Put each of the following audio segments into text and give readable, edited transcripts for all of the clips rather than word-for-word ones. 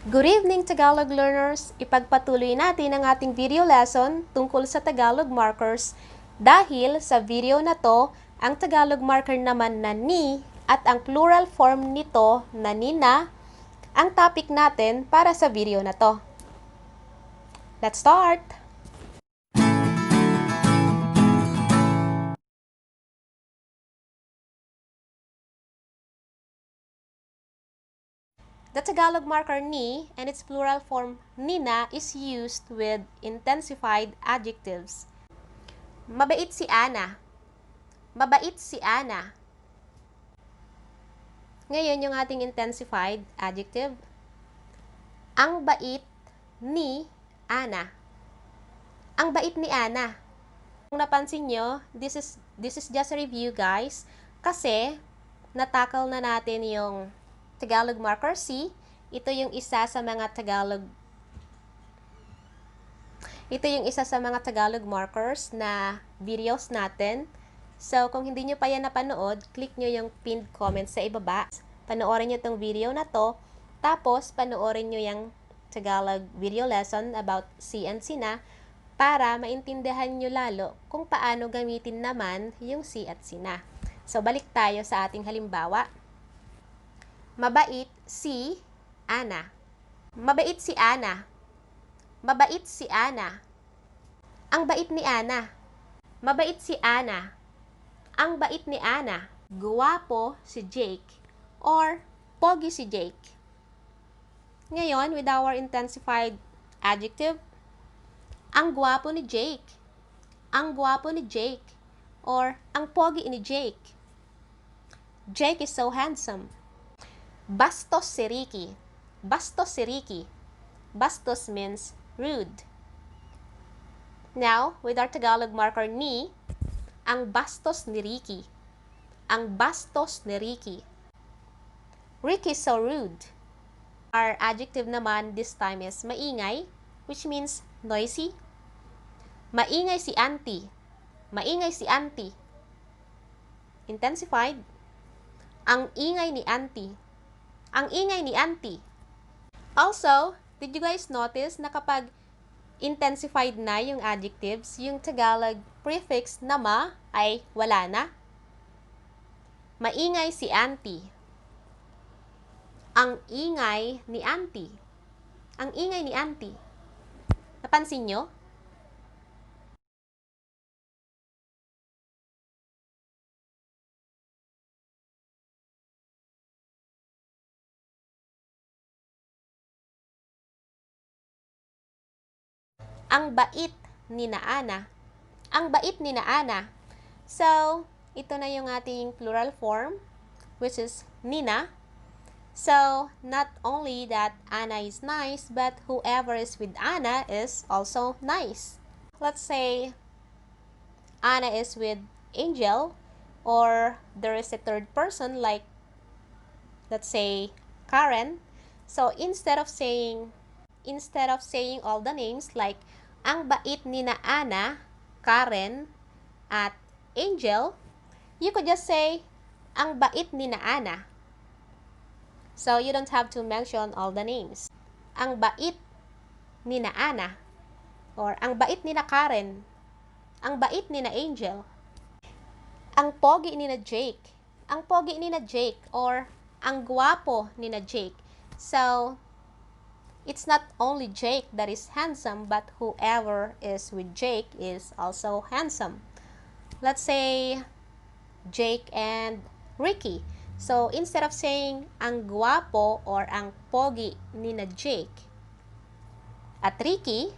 Good evening, Tagalog learners! Ipagpatuloy natin ang ating video lesson tungkol sa Tagalog markers dahil sa video na to, ang Tagalog marker naman na ni at ang plural form nito na nina ang topic natin para sa video na to. Let's start! The Tagalog marker ni and its plural form nina is used with intensified adjectives. Mabait si Ana. Mabait si Ana. Ngayon yung ating intensified adjective. Ang bait ni Ana. Ang bait ni Ana. Kung napansin nyo, this is just a review, guys. Kasi natakal na natin yung Tagalog marker C. Ito yung isa sa mga Tagalog markers na videos natin. So, kung hindi nyo pa yan napanood, click nyo yung pinned comment sa ibaba. Panoorin nyo itong video na to. Tapos, panoorin nyo yung Tagalog video lesson about si and sina para maintindihan nyo lalo kung paano gamitin naman yung si at sina. So, balik tayo sa ating halimbawa. Mabait si Ana. Mabait si Ana. Mabait si Ana. Ang bait ni Ana. Mabait si Ana. Ang bait ni Ana. Guwapo si Jake or pogi si Jake. Ngayon, with our intensified adjective, ang guwapo ni Jake. Ang guwapo ni Jake or ang pogi ni Jake. Jake is so handsome. Bastos si Ricky. Bastos si Ricky. Bastos means rude. Now, with our Tagalog marker ni, ang bastos ni Ricky. Ang bastos ni Ricky. Ricky is so rude. Our adjective naman this time is maingay, which means noisy. Maingay si Auntie. Maingay si Auntie. Intensified. Ang ingay ni Auntie. Ang ingay ni Auntie. Also, did you guys notice na kapag intensified na yung adjectives, yung Tagalog prefix na ma ay wala na? Maingay si Auntie. Ang ingay ni Auntie. Ang ingay ni Auntie. Napansin nyo? Ang bait ni Ana. Ang bait ni Ana. So, ito na yung ating plural form, which is Nina. So, not only that Ana is nice, but whoever is with Ana is also nice. Let's say, Ana is with Angel, or there is a third person like, let's say, Karen. So, instead of saying all the names like ang bait ni Ana, Karen, at Angel, you could just say ang bait ni Ana. So you don't have to mention all the names. Ang bait ni Ana, or ang bait ni Karen, ang bait ni Angel, ang pogi ni Jake, ang pogi ni Jake, or ang guwapo ni Jake. So it's not only Jake that is handsome, but whoever is with Jake is also handsome. Let's say Jake and Ricky. So, instead of saying ang guwapo or ang pogi ni Jake at Ricky,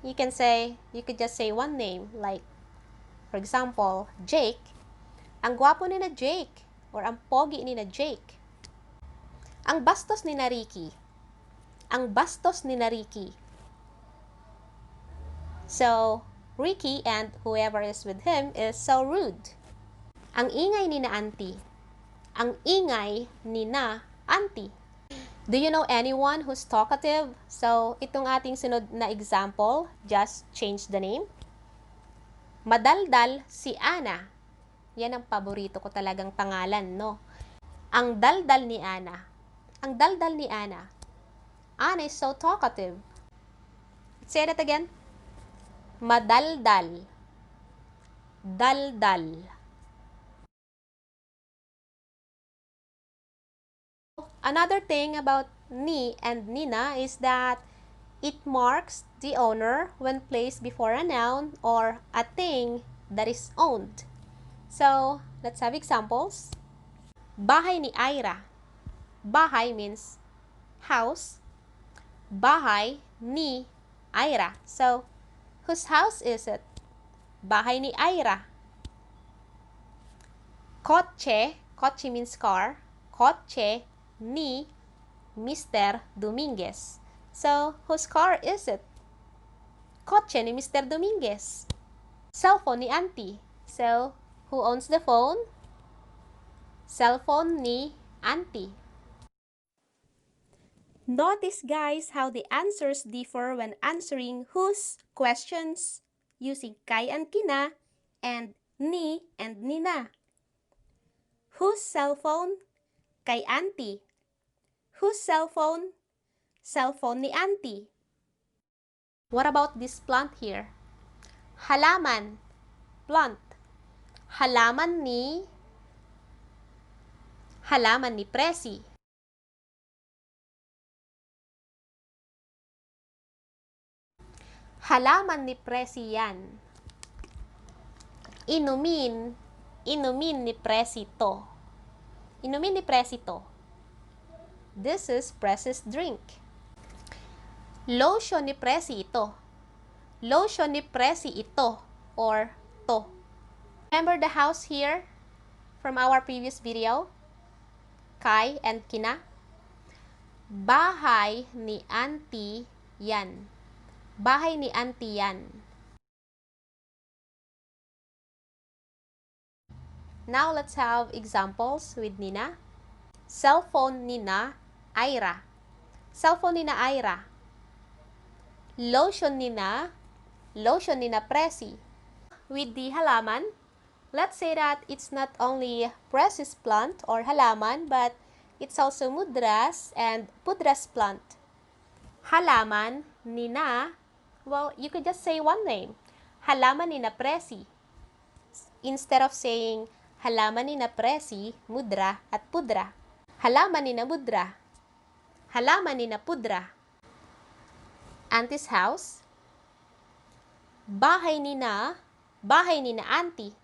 you could just say one name. Like, for example, Jake. Ang guwapo ni Jake or ang pogi ni Jake. Ang bastos ni Ricky. Ang bastos ni Ricky. So, Ricky and whoever is with him is so rude. Ang ingay ni Auntie. Ang ingay ni Auntie. Do you know anyone who's talkative? So, itong ating sunod na example, just change the name. Madaldal si Ana. Yan ang paborito ko talagang pangalan, no? Ang daldal ni Ana. Ang daldal ni Ana. Ana is so talkative. Say that again. Madaldal. Daldal. Another thing about ni and nina is that it marks the owner when placed before a noun or a thing that is owned. So, let's have examples. Bahay ni Ira. Bahay means house. Bahay ni Ira. So, whose house is it? Bahay ni Ira. Kotse. Kotse means car. Kotse ni Mr. Dominguez. So, whose car is it? Kotse ni Mr. Dominguez. Cellphone ni Auntie. So, who owns the phone? Cellphone ni Auntie. Notice guys how the answers differ when answering whose questions using kay and kina and ni and nina. Whose cell phone? Kay Auntie. Whose cell phone? Cellphone ni Auntie. What about this plant here? Halaman. Plant. Halaman ni Presi. Halaman ni Presi yan. Inumin ni Presi to. Inumin ni Presi to. This is Presi's drink. Lotion ni Presi ito. Lotion ni Presi ito or to. Remember the house here from our previous video? Kay and kina. Bahay ni Auntie yan. Bahay ni Auntie yan. Now let's have examples with Nina. Cellphone Nina Ira. Cellphone Nina Ira. Lotion Nina Presi. With the halaman, let's say that it's not only Presi's plant or halaman, but it's also Mudras and Pudras plant. Halaman Nina, well, you could just say one name. Halaman Nina Presi. Instead of saying halaman ni na Presi, Mudra at Pudra. Halaman ni na Mudra. Halaman ni na Pudra. Auntie's house. Bahay ni na Auntie.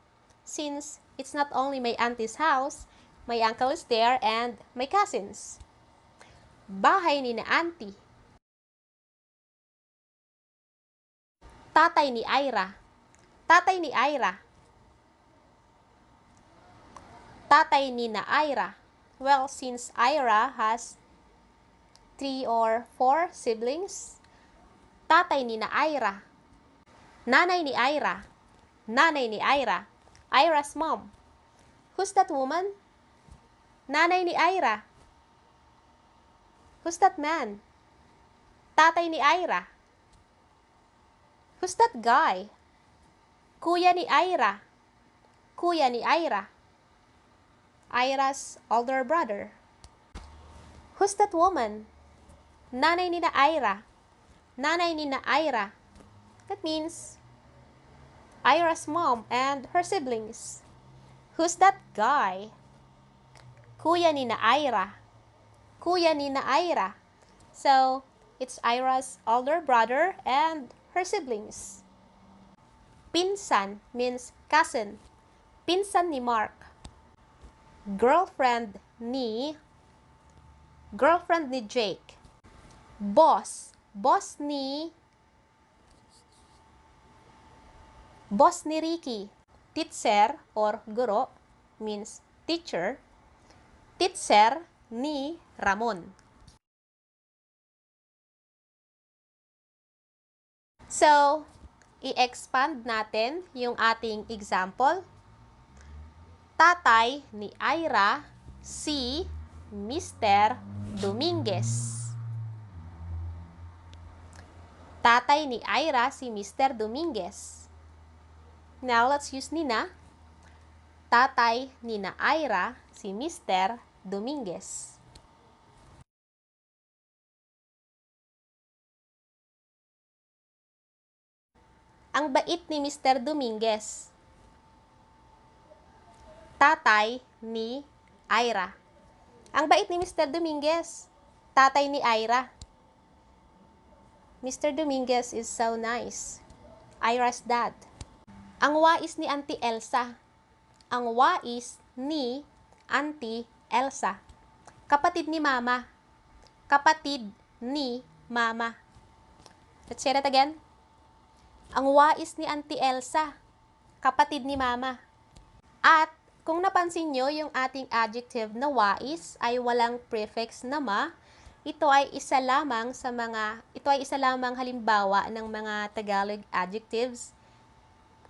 Since it's not only my auntie's house, my uncle is there and my cousins. Bahay ni na Auntie. Tatay ni Ira. Tatay ni Ira. Tatay ni na Ira. Well, since Ira has 3 or 4 siblings, tatay ni na Ira. Nanay ni Ira. Nanay ni Ira. Ira's mom. Who's that woman? Nanay ni Ira. Who's that man? Tatay ni Ira. Who's that guy? Kuya ni Ira. Kuya ni Ira. Ira's older brother. Who's that woman? Nanay ni na Ira. Nanay ni na Ira. That means Ira's mom and her siblings. Who's that guy? Kuya ni na Ira. Kuya ni na Ira. So, it's Ira's older brother and her siblings. Pinsan means cousin. Pinsan ni Mark. Girlfriend ni Jake. Boss. Boss ni Ricky. Teacher or guro means teacher. Teacher ni Ramon. So, i-expand natin yung ating example. Tatay ni Ira si Mr. Dominguez. Tatay ni Ira si Mr. Dominguez. Now, let's use Nina. Tatay ni na Ira si Mr. Dominguez. Ang bait ni Mr. Dominguez. Tatay ni Ira. Ang bait ni Mr. Dominguez. Tatay ni Ira. Mr. Dominguez is so nice. Ira's dad. Ang wais ni Auntie Elsa. Ang wais ni Auntie Elsa. Kapatid ni Mama. Kapatid ni Mama. Let's say that again. Ang wais ni Auntie Elsa. Kapatid ni Mama. At kung napansin nyo, yung ating adjective na wais ay walang prefix na ma. Ito ay isa lamang halimbawa ng mga Tagalog adjectives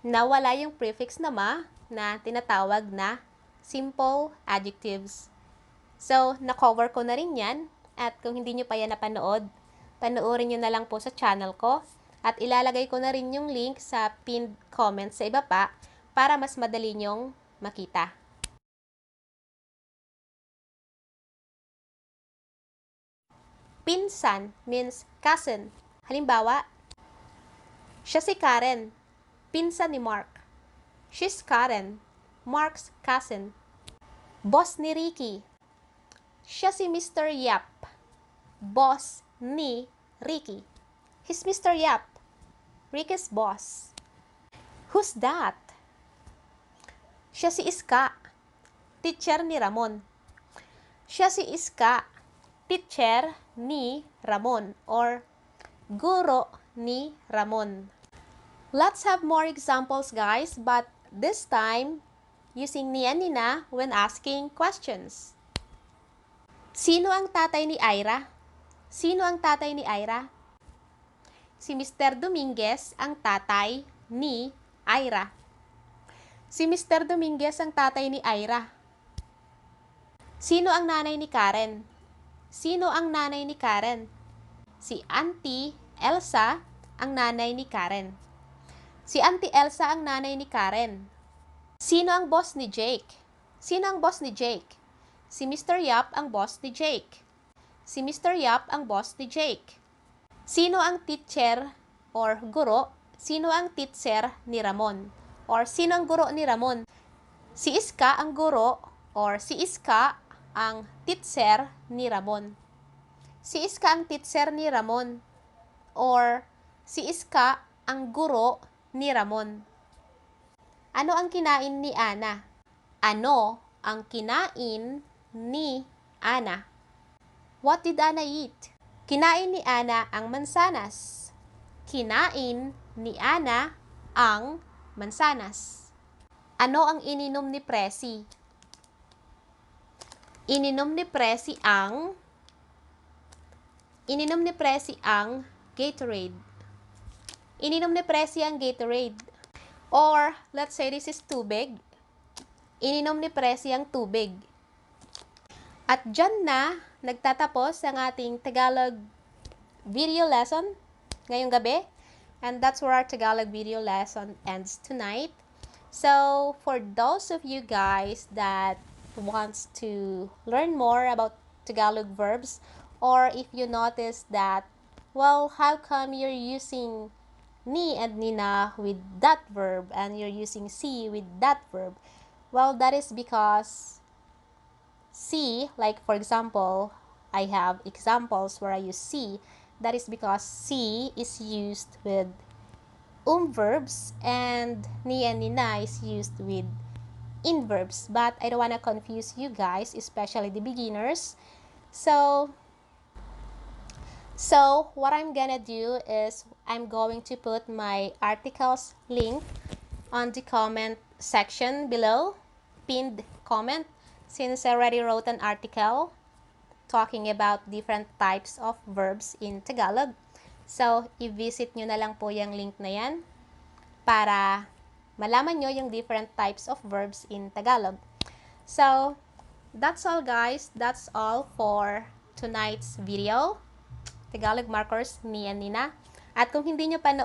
na wala yung prefix na ma na tinatawag na simple adjectives. So, na-cover ko na rin yan. At kung hindi nyo pa yan napanood, panoorin nyo na lang po sa channel ko. At ilalagay ko na rin yung link sa pinned comment sa iba pa para mas madali nyong makita. Pinsan means cousin. Halimbawa, siya si Karen, pinsan ni Mark. She's Karen, Mark's cousin. Boss ni Ricky. Siya si Mr. Yap, boss ni Ricky. He's Mr. Yap, Ricky's boss. Who's that? Siya si Iska, teacher ni Ramon. Siya si Iska, teacher ni Ramon or guro ni Ramon. Let's have more examples, guys, but this time using nyanina when asking questions. Sino ang tatay ni Ira? Sino ang tatay ni Ira? Si Mr. Dominguez ang tatay ni Ira. Si Mr. Dominguez ang tatay ni Ira. Sino ang nanay ni Karen? Sino ang nanay ni Karen? Si Auntie Elsa ang nanay ni Karen. Si Auntie Elsa ang nanay ni Karen. Sino ang boss ni Jake? Sino ang boss ni Jake? Si Mr. Yap ang boss ni Jake. Si Mr. Yap ang boss ni Jake. Sino ang teacher or guro? Sino ang teacher ni Ramon? Or sino ang guro ni Ramon? Si Iska ang guro or si Iska ang teacher ni Ramon. Si Iska ang teacher ni Ramon or si Iska ang guro ni Ramon. Ano ang kinain ni Ana? Ano ang kinain ni Ana? What did Ana eat? Kinain ni Ana ang mansanas. Kinain ni Ana ang mansanas. Ano ang ininom ni Presi? Ininom ni Presi ang Gatorade. Ininom ni Presi ang Gatorade. Or, let's say this is tubig. Ininom ni Presi ang tubig. At dyan na nagtatapos ang ating Tagalog video lesson ngayong gabi. And that's where our Tagalog video lesson ends tonight. So, for those of you guys that wants to learn more about Tagalog verbs, or if you notice that, well, how come you're using ni and nina with that verb and you're using si with that verb? Well, that is because si, like for example, I have examples where I use si. That is because si is used with verbs and ni and nina is used with in verbs, but I don't want to confuse you guys, especially the beginners. So what I'm gonna do is I'm going to put my articles link on the comment section below, pinned comment, since I already wrote an article talking about different types of verbs in Tagalog. So, i-visit nyo na lang po yung link na yan para malaman nyo yung different types of verbs in Tagalog. So, that's all guys. That's all for tonight's video. Tagalog markers ni and nina. At kung hindi nyo pa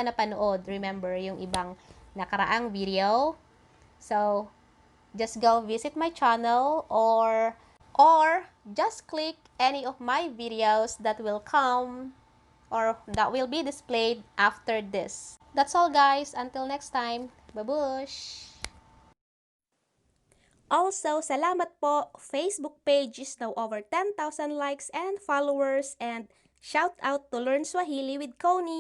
napanood, remember yung ibang nakaraang video. So, just go visit my channel or just click any of my videos that will come or that will be displayed after this. That's all guys. Until next time. Babush! Also, salamat po. Facebook page is now over 10,000 likes and followers, and shout out to Learn Swahili with Connie.